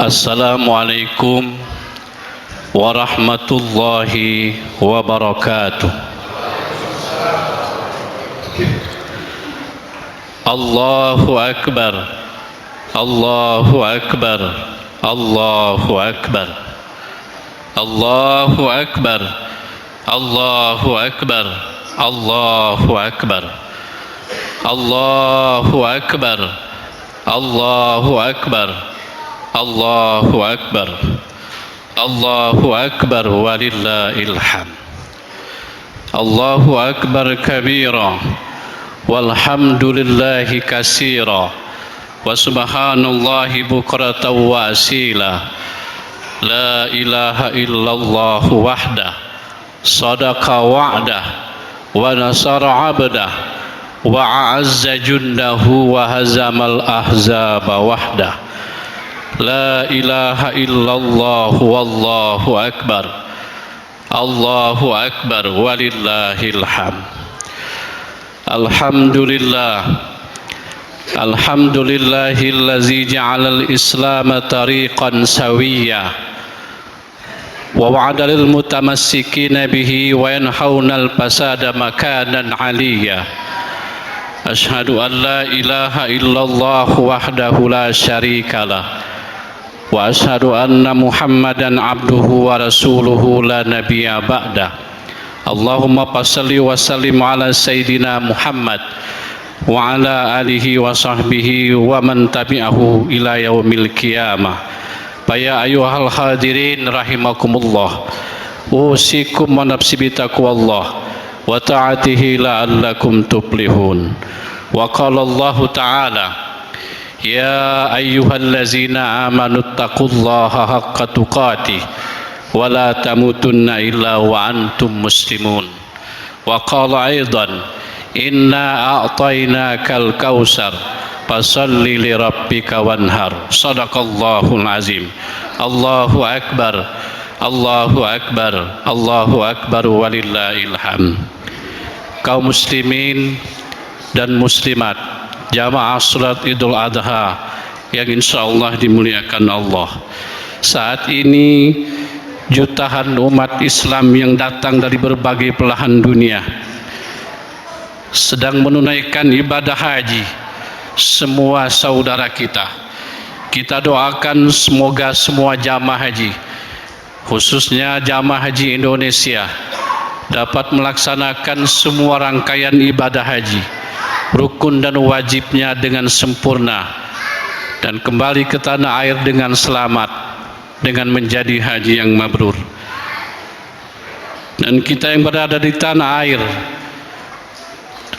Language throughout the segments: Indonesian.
Assalamualaikum warahmatullahi wabarakatuh. Allahu Akbar, Allahu Akbar, Allahu Akbar, Allahu Akbar, Allahu Akbar, Allahu Akbar, Allahu Akbar, Allahu Akbar, Allahu Akbar, Allahu Akbar walillahil hamd. Allahu Akbar kabira walhamdulillahi katsira wa subhanallahi bukratan wa asila. La ilaha illallah wahdah sadaqa wa'dah wa nasara 'abdah wa a'azza jundahu wa hazamal ahzaba wahdah. La ilaha illallah wallahu akbar, Allahu akbar walillahil hamd. Alhamdulillah, alhamdulillahillazi ja'alal islam tariqan sawiyya wa wa'ada lil mutamassikina bihi wa yanhaunal fasada makanan 'aliyya. Asyhadu an la ilaha illallah wahdahu la syarikalah wa asyhadu anna Muhammadan abduhu wa rasuluhu la nabiyya ba'da. Allahumma salli wa sallim ala sayyidina Muhammad wa ala alihi wa sahbihi wa man tabi'ahu ila yaumil qiyamah. Ya ayyuhal hadirin rahimakumullah, usikum wa nafsi bitaqwallah wa ta'atihi la'allakum tuflihun. Wa qala Allah ta'ala, ya ayyuhallazina amanu taqullaha haqqa tuqatih wa la tamutunna illa wa antum muslimun. Wa qala aidan, inna a'tainakal kautsar fasalli li rabbika wanhar. Shadaqallahul azim. Allahu akbar, Allahu akbar, Allahu akbar walillahil hamd. Kaum muslimin dan muslimat, jamaah salat Idul Adha yang insyaallah dimuliakan Allah. Saat ini jutaan umat Islam yang datang dari berbagai belahan dunia sedang menunaikan ibadah haji. Semua saudara kita doakan semoga semua jamaah haji, khususnya jamaah haji Indonesia, dapat melaksanakan semua rangkaian ibadah haji, rukun dan wajibnya dengan sempurna, dan kembali ke tanah air dengan selamat, dengan menjadi haji yang mabrur. Dan kita yang berada di tanah air,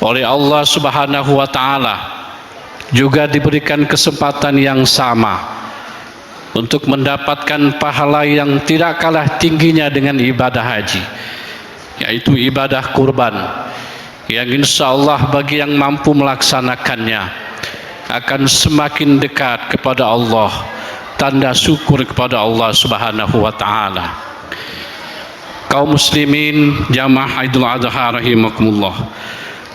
oleh Allah Subhanahu wa ta'ala juga diberikan kesempatan yang sama untuk mendapatkan pahala yang tidak kalah tingginya dengan ibadah haji, yaitu ibadah kurban, yang insya Allah bagi yang mampu melaksanakannya akan semakin dekat kepada Allah, tanda syukur kepada Allah Subhanahu wa ta'ala. Kaum muslimin jamaah Idul Adha rahimakumullah,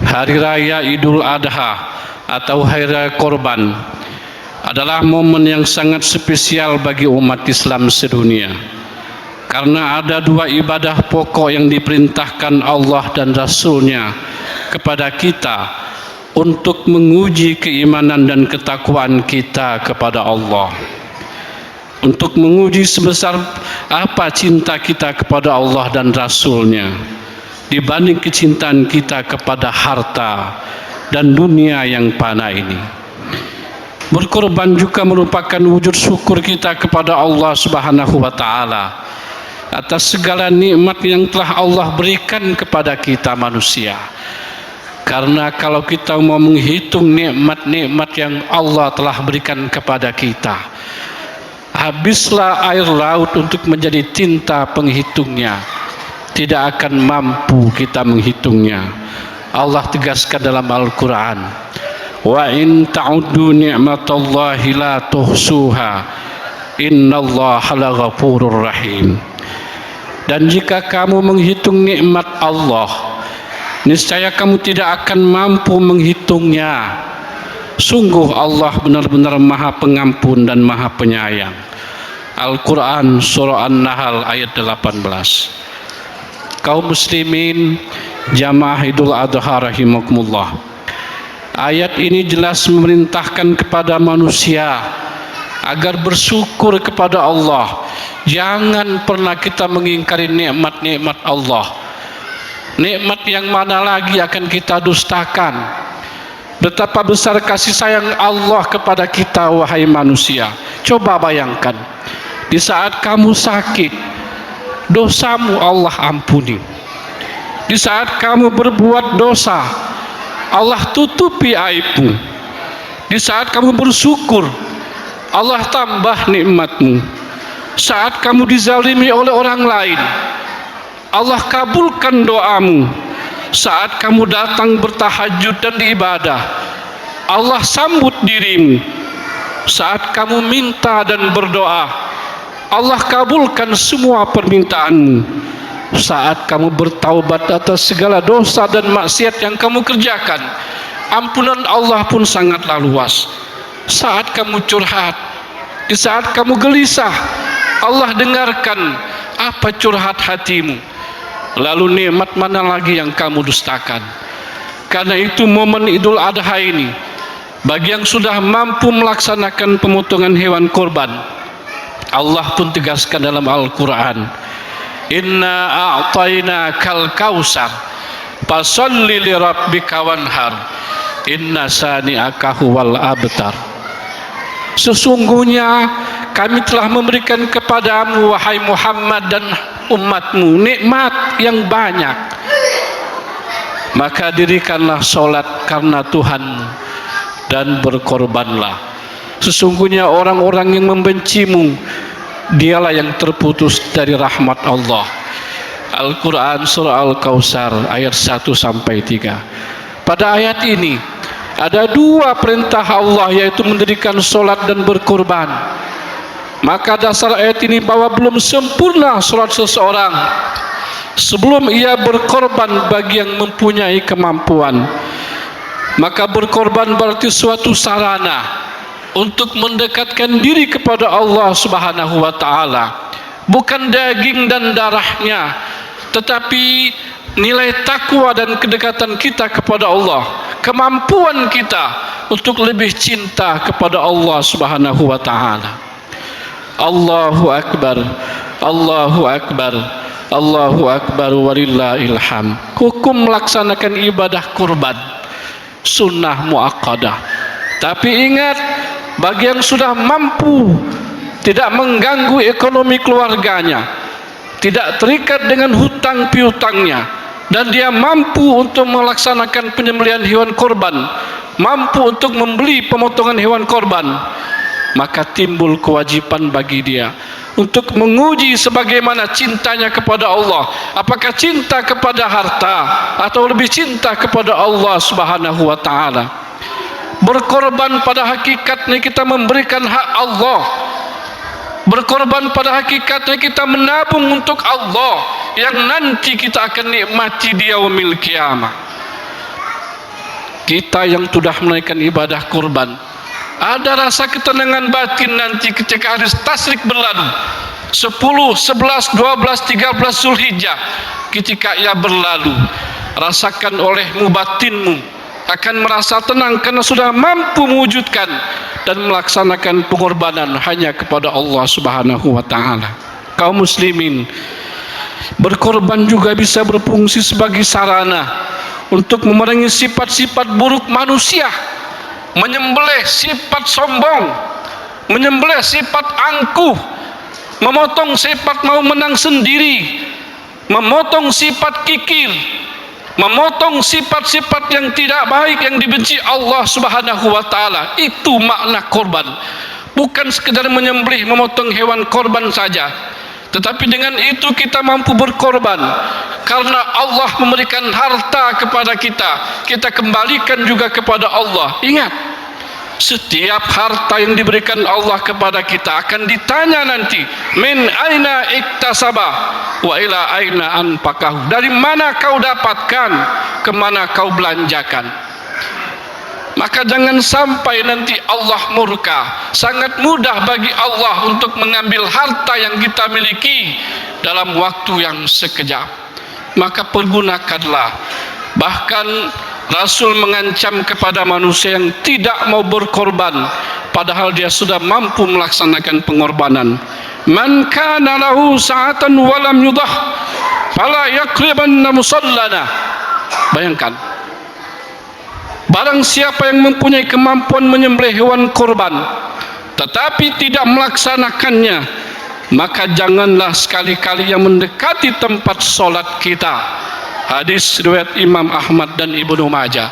hari raya Idul Adha atau hari raya korban adalah momen yang sangat spesial bagi umat Islam sedunia, karena ada dua ibadah pokok yang diperintahkan Allah dan Rasulnya kepada kita untuk menguji keimanan dan ketakwaan kita kepada Allah, untuk menguji sebesar apa cinta kita kepada Allah dan Rasulnya dibanding kecintaan kita kepada harta dan dunia yang fana ini. Berkorban juga merupakan wujud syukur kita kepada Allah Subhanahu wa ta'ala atas segala nikmat yang telah Allah berikan kepada kita manusia. Karena kalau kita mau menghitung nikmat-nikmat yang Allah telah berikan kepada kita, habislah air laut untuk menjadi tinta penghitungnya, tidak akan mampu kita menghitungnya. Allah tegaskan dalam Al-Quran, wa in ta'uddu ni'matallahi la tuhsuha innallaha laghafurur rahim. Dan jika kamu menghitung nikmat Allah, niscaya kamu tidak akan mampu menghitungnya. Sungguh Allah benar-benar Maha Pengampun dan Maha Penyayang. Al-Quran surah An-Nahl ayat 18. Kaum muslimin jamaah Idul Adha rahimakumullah, ayat ini jelas memerintahkan kepada manusia agar bersyukur kepada Allah. Jangan pernah kita mengingkari nikmat-nikmat Allah. Nikmat yang mana lagi akan kita dustakan? Betapa besar kasih sayang Allah kepada kita, wahai manusia. Coba bayangkan, di saat kamu sakit, dosamu Allah ampuni. Di saat kamu berbuat dosa, Allah tutupi aibmu. Di saat kamu bersyukur, Allah tambah nikmatmu. Saat kamu dizalimi oleh orang lain, Allah kabulkan doamu. Saat kamu datang bertahajud dan beribadah, Allah sambut dirimu. Saat kamu minta dan berdoa, Allah kabulkan semua permintaanmu. Saat kamu bertaubat atas segala dosa dan maksiat yang kamu kerjakan, ampunan Allah pun sangatlah luas. Saat kamu curhat, di saat kamu gelisah, Allah dengarkan apa curhat hatimu. Lalu nikmat mana lagi yang kamu dustakan? Karena itu momen Idul Adha ini, bagi yang sudah mampu melaksanakan pemotongan hewan korban, Allah pun tegaskan dalam Al-Quran, inna a'tainakal kausar fasalli lirabbika wanhar inna sani'aka huwal abtar. Sesungguhnya kami telah memberikan kepadamu, wahai Muhammad dan umatmu, nikmat yang banyak. Maka dirikanlah solat karena Tuhanmu dan berkorbanlah. Sesungguhnya orang-orang yang membencimu, dialah yang terputus dari rahmat Allah. Al-Quran surah Al-Kausar ayat 1-3. Pada ayat ini ada dua perintah Allah, yaitu mendirikan solat dan berkorban. Maka dasar ayat ini bahwa belum sempurna solat seseorang sebelum ia berkorban bagi yang mempunyai kemampuan. Maka berkorban berarti suatu sarana untuk mendekatkan diri kepada Allah Subhanahu wa ta'ala. Bukan daging dan darahnya, tetapi nilai takwa dan kedekatan kita kepada Allah, kemampuan kita untuk lebih cinta kepada Allah Subhanahu wa ta'ala. Allahu Akbar, Allahu Akbar, Allahu Akbar, walillahil hamd. Hukum melaksanakan ibadah kurban sunnah muakkadah. Tapi ingat, bagi yang sudah mampu, tidak mengganggu ekonomi keluarganya, tidak terikat dengan hutang piutangnya, dan dia mampu untuk melaksanakan penyembelihan hewan korban, mampu untuk membeli pemotongan hewan korban, maka timbul kewajiban bagi dia untuk menguji sebagaimana cintanya kepada Allah. Apakah cinta kepada harta atau lebih cinta kepada Allah Subhanahu wa ta'ala? Berkorban pada hakikatnya kita memberikan hak Allah. Berkorban pada hakikatnya kita menabung untuk Allah yang nanti kita akan nikmati di yaumil qiyamah. Kita yang sudah menaikkan ibadah kurban, ada rasa ketenangan batin nanti ketika hari tasyrik berlalu, 10, 11, 12, 13 Zulhijjah. Ketika ia berlalu, rasakan olehmu batinmu akan merasa tenang karena sudah mampu mewujudkan dan melaksanakan pengorbanan hanya kepada Allah Subhanahu wa ta'ala. Kaum muslimin, berkorban juga bisa berfungsi sebagai sarana untuk memerangi sifat-sifat buruk manusia, menyembelih sifat sombong, menyembelih sifat angkuh, memotong sifat mau menang sendiri, memotong sifat kikir, memotong sifat-sifat yang tidak baik yang dibenci Allah Subhanahu wa ta'ala. Itu makna korban. Bukan sekedar menyembelih, memotong hewan korban saja, tetapi dengan itu kita mampu berkorban karena Allah memberikan harta kepada kita, kita kembalikan juga kepada Allah. Ingat, setiap harta yang diberikan Allah kepada kita akan ditanya nanti, min aina iktasaba wa ila aina anfaqahu. Dari mana kau dapatkan, kemana kau belanjakan. Maka jangan sampai nanti Allah murka. Sangat mudah bagi Allah untuk mengambil harta yang kita miliki dalam waktu yang sekejap. Maka pergunakanlah. Bahkan Rasul mengancam kepada manusia yang tidak mau berkorban padahal dia sudah mampu melaksanakan pengorbanan. Man kana lahu sa'atan wa lam yudah fala yaqribanna musallana. Bayangkan, barang siapa yang mempunyai kemampuan menyembelih hewan korban tetapi tidak melaksanakannya, maka janganlah sekali-kali yang mendekati tempat solat kita. Hadis riwayat Imam Ahmad dan Ibnu Majah.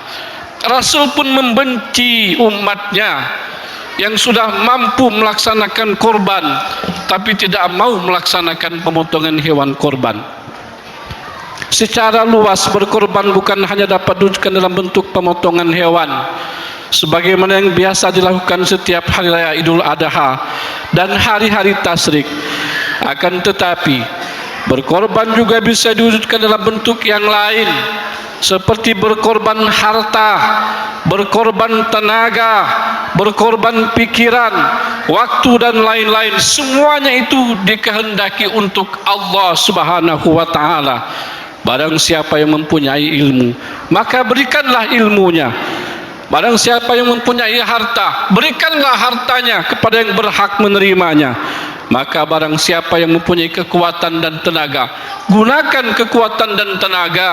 Rasul pun membenci umatnya yang sudah mampu melaksanakan korban tapi tidak mau melaksanakan pemotongan hewan korban. Secara luas, berkorban bukan hanya dapat diwujudkan dalam bentuk pemotongan hewan sebagaimana yang biasa dilakukan setiap hari raya Idul Adha dan hari-hari tasyrik. Akan tetapi berkorban juga bisa diwujudkan dalam bentuk yang lain, seperti berkorban harta, berkorban tenaga, berkorban pikiran, waktu dan lain-lain. Semuanya itu dikehendaki untuk Allah Subhanahu wa ta'ala. Barang siapa yang mempunyai ilmu, maka berikanlah ilmunya. Barang siapa yang mempunyai harta, berikanlah hartanya kepada yang berhak menerimanya. Maka barang siapa yang mempunyai kekuatan dan tenaga, gunakan kekuatan dan tenaga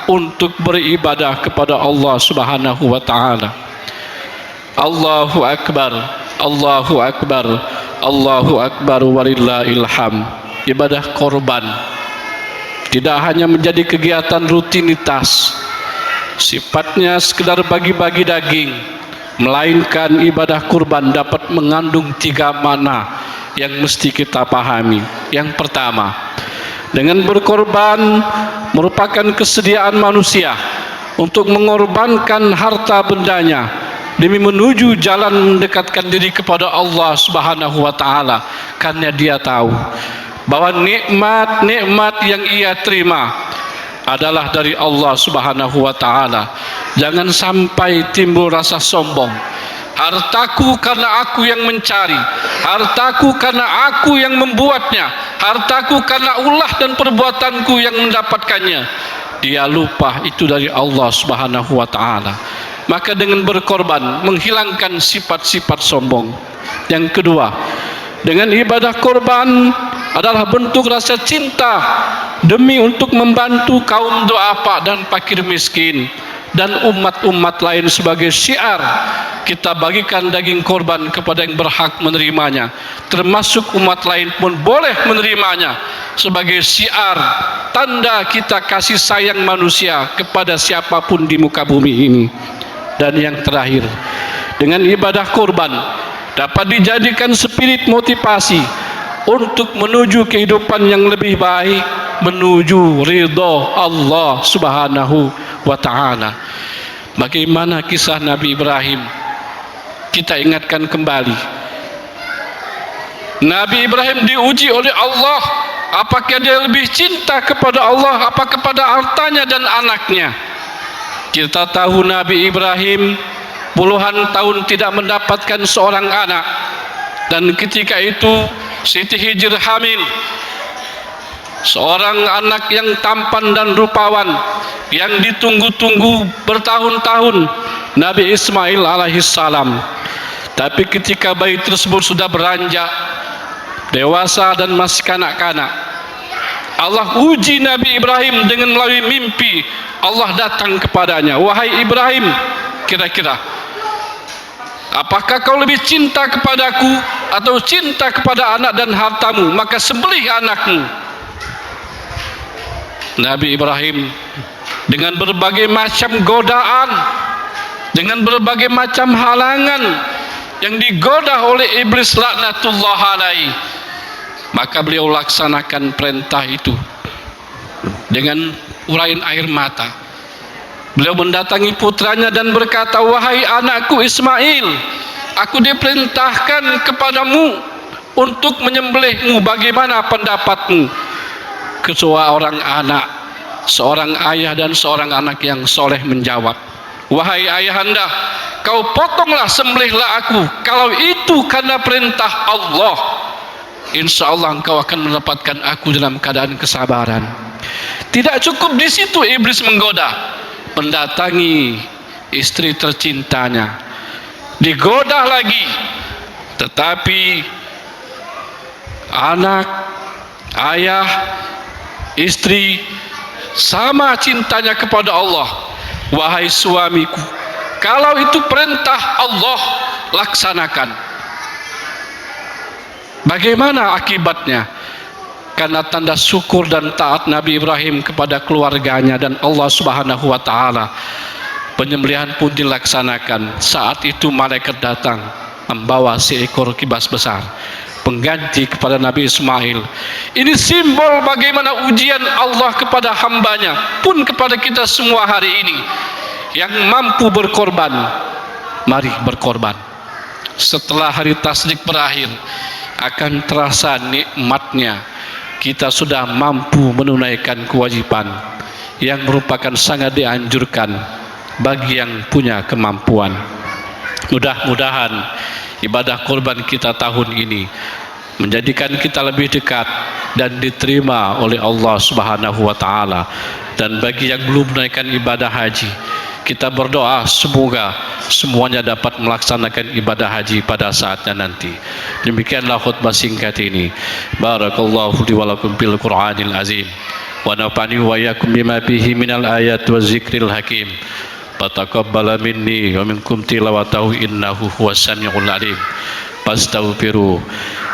untuk beribadah kepada Allah Subhanahu wa ta'ala. Allahu Akbar, Allahu Akbar, Allahu Akbar walillahil hamd. Ibadah korban tidak hanya menjadi kegiatan rutinitas, sifatnya sekedar bagi-bagi daging, melainkan ibadah kurban dapat mengandung 3 makna yang mesti kita pahami. Yang pertama, dengan berkorban merupakan kesediaan manusia untuk mengorbankan harta bendanya demi menuju jalan mendekatkan diri kepada Allah Subhanahu wa ta'ala, karena dia tahu bahwa nikmat-nikmat yang ia terima adalah dari Allah Subhanahu wa ta'ala. Jangan sampai timbul rasa sombong. Hartaku karena aku yang mencari, hartaku karena aku yang membuatnya, hartaku karena ulah dan perbuatanku yang mendapatkannya. Dia lupa itu dari Allah Subhanahu wa ta'ala. Maka dengan berkorban menghilangkan sifat-sifat sombong. Yang kedua, dengan ibadah korban adalah bentuk rasa cinta demi untuk membantu kaum duafa dan fakir miskin dan umat-umat lain. Sebagai syiar, kita bagikan daging korban kepada yang berhak menerimanya, termasuk umat lain pun boleh menerimanya, sebagai syiar tanda kita kasih sayang manusia kepada siapapun di muka bumi ini. Dan yang terakhir, dengan ibadah korban dapat dijadikan spirit motivasi untuk menuju kehidupan yang lebih baik, menuju ridha Allah Subhanahu wa ta'ala. Bagaimana kisah Nabi Ibrahim? Kita ingatkan kembali. Nabi Ibrahim diuji oleh Allah. Apakah dia lebih cinta kepada Allah apa kepada hartanya dan anaknya? Kita tahu Nabi Ibrahim puluhan tahun tidak mendapatkan seorang anak, dan ketika itu Siti Hijr hamil seorang anak yang tampan dan rupawan yang ditunggu-tunggu bertahun-tahun, Nabi Ismail alaihissalam. Tapi ketika bayi tersebut sudah beranjak dewasa dan masih kanak-kanak, Allah uji Nabi Ibrahim dengan melalui mimpi. Allah datang kepadanya, wahai Ibrahim, kira-kira apakah kau lebih cinta kepadaku atau cinta kepada anak dan hartamu? Maka sembelih anakmu. Nabi Ibrahim dengan berbagai macam godaan, dengan berbagai macam halangan yang digoda oleh iblis laknatullah alaihi, maka beliau laksanakan perintah itu dengan urayan air mata. Beliau mendatangi putranya dan berkata, wahai anakku Ismail, aku diperintahkan kepadamu untuk menyembelihmu, bagaimana pendapatmu? Ketua orang anak, seorang ayah dan seorang anak yang soleh menjawab, wahai ayahanda, kau potonglah, sembelihlah aku. Kalau itu karena perintah Allah, insya Allah engkau akan mendapatkan aku dalam keadaan kesabaran. Tidak cukup di situ, iblis menggoda, mendatangi istri tercintanya, digoda lagi. Tetapi anak, ayah, istri sama cintanya kepada Allah. Wahai suamiku, kalau itu perintah Allah, laksanakan. Bagaimana akibatnya? Karena tanda syukur dan taat Nabi Ibrahim kepada keluarganya dan Allah Subhanahu wa taala, penyembelihan pun dilaksanakan. Saat itu malaikat datang membawa seekor kibas besar, pengganti kepada Nabi Ismail. Ini simbol bagaimana ujian Allah kepada hambanya, pun kepada kita semua hari ini. Yang mampu berkorban, mari berkorban. Setelah hari tasdik berakhir, akan terasa nikmatnya kita sudah mampu menunaikan kewajiban yang merupakan sangat dianjurkan bagi yang punya kemampuan. Mudah-mudahan ibadah kurban kita tahun ini menjadikan kita lebih dekat dan diterima oleh Allah Subhanahu wa taala. Dan bagi yang belum menunaikan ibadah haji, kita berdoa semoga semuanya dapat melaksanakan ibadah haji pada saatnya nanti. Demikianlah khutbah singkat ini. Barakallahu li wa lakum bil Qur'anil azim wa nafa'ani wa iyyakum bima fihi minal ayat wa zikril hakim. Fataqabbala minni wa minkum tilawatahu innahu huwas samiul alim. Fastaghfiru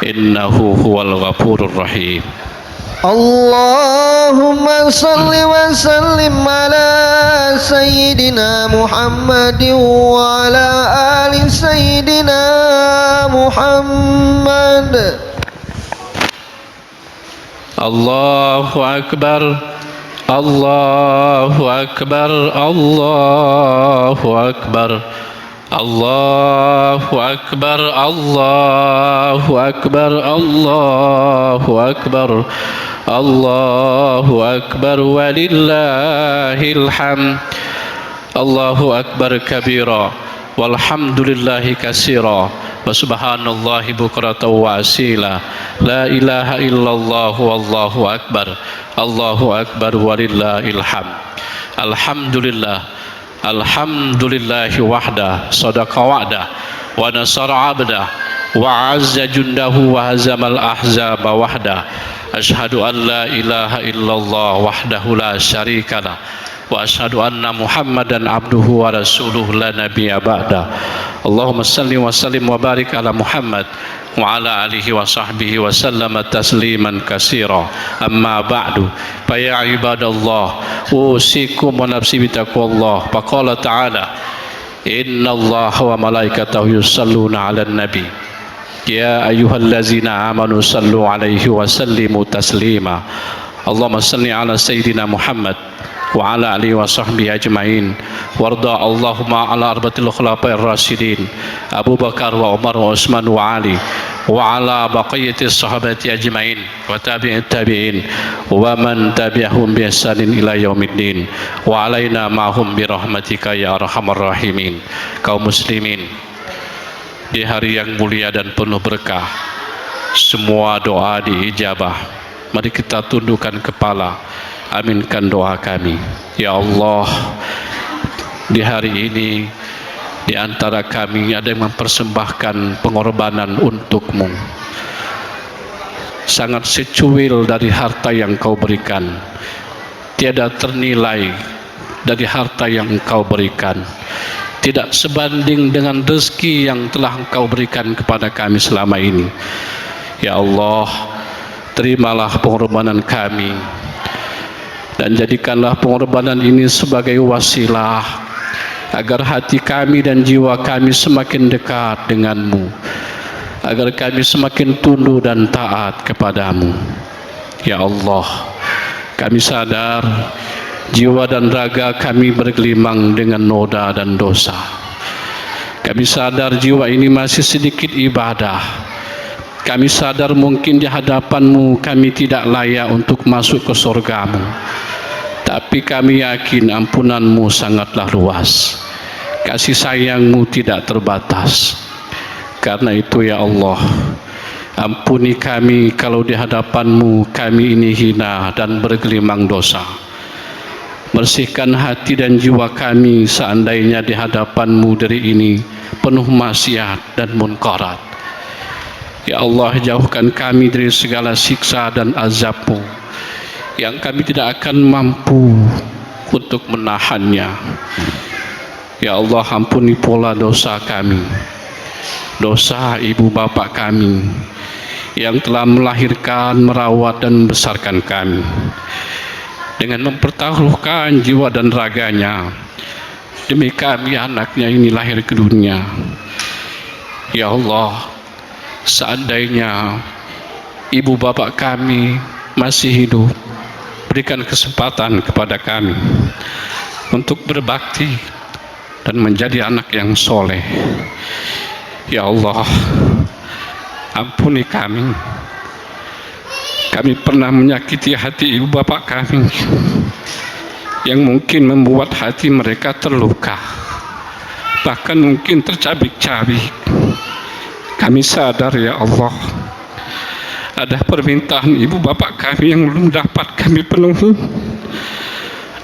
innahu huwal ghafurur rahim. Allahumma salli wa sallim ala Sayyidina Muhammadin wa ala ali Sayyidina Muhammad. Allahu Akbar, Allahu Akbar, Allahu Akbar, Allahu Akbar, Allahu Akbar, Allahu Akbar, Allahu Akbar, walillahil hamd. Allahu Akbar kabira, walhamdulillahi katsira, wa subhanallahi bukratan wa asila. La ilaha illallah wallahu akbar. Allahu akbar walillahil hamd. Alhamdulillah, alhamdulillahi wahda, sadaqa wa'da, wa nasara 'abda, wa 'azza jundahu, wa hazamal ahzaba wahda. Asyhadu an la ilaha illallah wahdahu la syarikalah, wa asyhadu anna Muhammadan abduhu wa rasuluhu la nabiyya ba'da. Allahumma salli wa sallim wa barik ala Muhammad wa ala alihi wa sahbihi wa sallama tasliman katsira. Amma ba'du, fa ya ibadallah, usikum wa nafsi bi taqwallah. Faqala ta'ala, innallaha wa malaikatahu yusalluna 'alan nabi. Ya ayyuhallazina amanu sallu 'alaihi wa sallimu taslima. Allahumma salli ala sayyidina Muhammad wa ala alihi wa sahbihi ajma'in. Warda Allahumma ala arbatil khulafa'ir rasyidin Abu Bakar wa Umar wa Utsman wa Ali wa ala baqiyatis sahabati ajma'in wa tabi'it tabi'in wa man tabi'ahum bi ihsanin ila yaumiddin wa alaina ma'hum bi rahmatika ya arhamar rahimin. Kaum muslimin, di hari yang mulia dan penuh berkah, semua doa diijabah. Mari kita tundukkan kepala, aminkan doa kami. Ya Allah, di hari ini di antara kami ada yang mempersembahkan pengorbanan untuk-Mu. Sangat secuil dari harta yang Kau berikan, tiada ternilai dari harta yang Engkau berikan, tidak sebanding dengan rezeki yang telah Engkau berikan kepada kami selama ini. Ya Allah, terimalah pengorbanan kami dan jadikanlah pengorbanan ini sebagai wasilah agar hati kami dan jiwa kami semakin dekat dengan-Mu, agar kami semakin tunduk dan taat kepada-Mu. Ya Allah, kami sadar jiwa dan raga kami bergelimang dengan noda dan dosa. Kami sadar jiwa ini masih sedikit ibadah. Kami sadar mungkin di hadapan-Mu kami tidak layak untuk masuk ke surga-Mu. Tapi kami yakin ampunan-Mu sangatlah luas. kasih sayang-Mu tidak terbatas. Karena itu ya Allah, ampuni kami kalau di hadapan-Mu kami ini hina dan bergelimang dosa. Bersihkan hati dan jiwa kami seandainya di hadapan-Mu dari ini penuh maksiat dan munkarat. Ya Allah, jauhkan kami dari segala siksa dan azab-Mu yang kami tidak akan mampu untuk menahannya. Ya Allah, ampuni pula dosa kami, dosa ibu bapak kami yang telah melahirkan, merawat dan membesarkan kami dengan mempertaruhkan jiwa dan raganya demi kami anaknya ini lahir ke dunia. Ya Allah, seandainya ibu bapak kami masih hidup, berikan kesempatan kepada kami untuk berbakti dan menjadi anak yang soleh. Ya Allah, ampuni kami. Kami pernah menyakiti hati ibu bapak kami yang mungkin membuat hati mereka terluka, bahkan mungkin tercabik-cabik. Kami sadar ya Allah, ada permintaan ibu bapak kami yang belum dapat kami penuhi,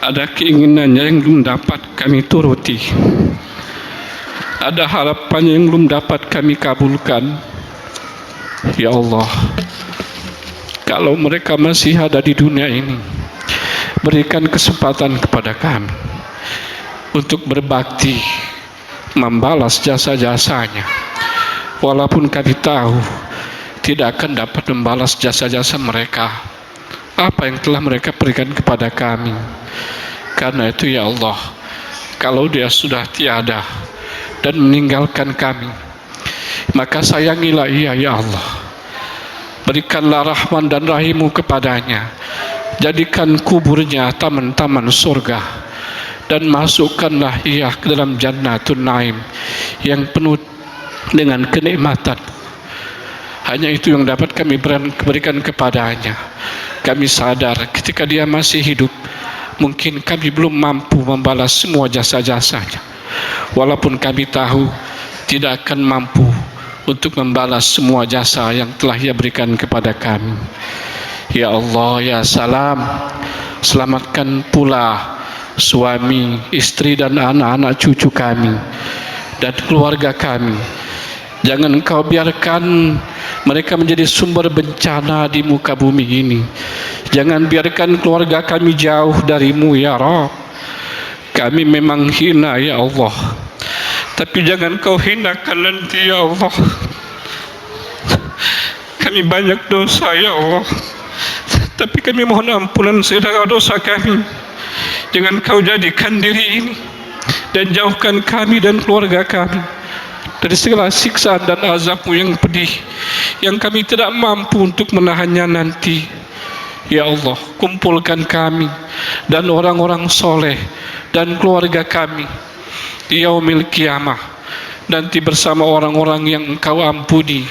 ada keinginannya yang belum dapat kami turuti, ada harapannya yang belum dapat kami kabulkan. Ya Allah, kalau mereka masih ada di dunia ini, berikan kesempatan kepada kami untuk berbakti, membalas jasa-jasanya. Walaupun kami tahu tidak akan dapat membalas jasa-jasa mereka apa yang telah mereka berikan kepada kami. Karena itu ya Allah, kalau dia sudah tiada dan meninggalkan kami, maka sayangilah ia ya Allah. Berikanlah rahman dan rahim-Mu kepadanya, jadikan kuburnya taman-taman surga, dan masukkanlah ia ke dalam Jannatun Naim yang penuh dengan kenikmatan. Hanya itu yang dapat kami berikan kepadanya. Kami sadar ketika dia masih hidup, mungkin kami belum mampu membalas semua jasa-jasanya. Walaupun kami tahu tidak akan mampu untuk membalas semua jasa yang telah ia berikan kepada kami. Ya Allah, ya Salam, selamatkan pula suami, istri dan anak-anak cucu kami dan keluarga kami. Jangan Engkau biarkan mereka menjadi sumber bencana di muka bumi ini. Jangan biarkan keluarga kami jauh dari-Mu ya Rabb. Kami memang hina ya Allah, tapi jangan Kau hinakan nanti ya Allah. Kami banyak dosa ya Allah, tapi kami mohon ampunan segala dosa kami. Jangan Kau jadikan diri ini dan jauhkan kami dan keluarga kami dari segala siksaan dan azab-Mu yang pedih yang kami tidak mampu untuk menahannya nanti. Ya Allah, kumpulkan kami dan orang-orang soleh dan keluarga kami di yaumil kiamah nanti bersama orang-orang yang Engkau ampuni,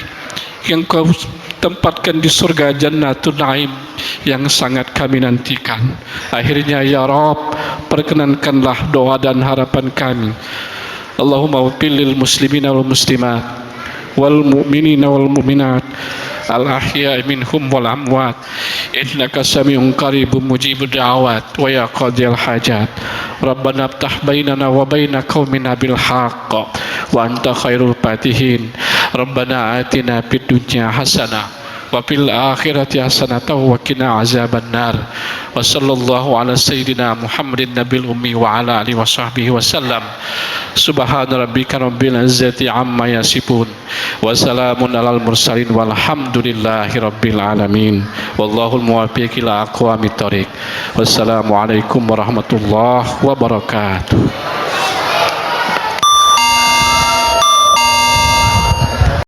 yang Kau tempatkan di surga Jannatun Naim yang sangat kami nantikan. Akhirnya ya Rabb, perkenankanlah doa dan harapan kami. Allahumma waffir lil muslimina wal muslimat wal mu'minina wal mu'minat al ahya'i minhum wal amwat, innaka sami'un qaribun mujibud da'awat wa ya qadiyal hajat. Rabbana aftah bainana wa baina qaumina bil haqq wa anta khairul fatihin. Rabbana atina fid dunya hasanah wa fil akhirati hasanatan wa qina azaban nar. Wa sallallahu ala sayyidina Muhammadin nabil ummi wa ala alihi wa sahbihi wa sallam. Subhana rabbika rabbil izzati amma yasifun wa salamun alal mursalin walhamdulillahi rabbil alamin. Wallahul muwaffiq ila aqwamit thoriq. Wassalamu alaikum warahmatullahi wabarakatuh.